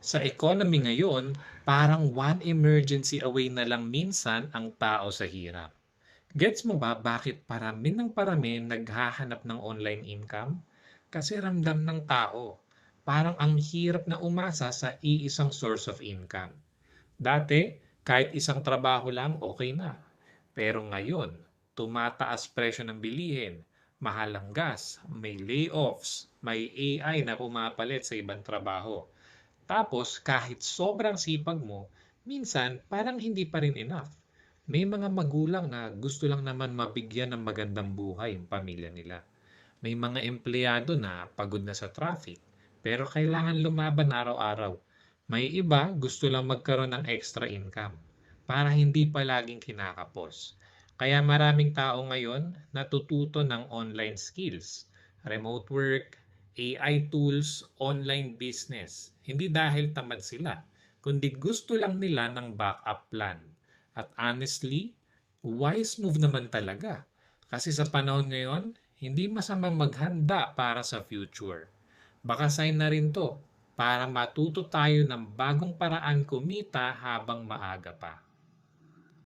Sa economy ngayon, parang one emergency away na lang minsan ang tao sa hirap. Gets mo ba bakit parami ng parami naghahanap ng online income? Kasi ramdam ng tao, parang ang hirap na umasa sa iisang source of income. Dati, kahit isang trabaho lang, okay na. Pero ngayon, tumataas presyo ng bilihin, mahal ang gas, may layoffs, may AI na pumapalit sa ibang trabaho. Tapos kahit sobrang sipag mo, minsan parang hindi pa rin enough. May mga magulang na gusto lang naman mabigyan ng magandang buhay yung pamilya nila. May mga empleyado na pagod na sa traffic, pero kailangan lumaban araw-araw. May iba gusto lang magkaroon ng extra income para hindi palaging kinakapos. Kaya maraming tao ngayon natututo ng online skills, remote work, AI tools, online business. Hindi dahil tamad sila, kundi gusto lang nila ng backup plan. At honestly, wise move naman talaga. Kasi sa panahon ngayon, hindi masamang maghanda para sa future. Baka sign na rin to para matuto tayo ng bagong paraan kumita habang maaga pa.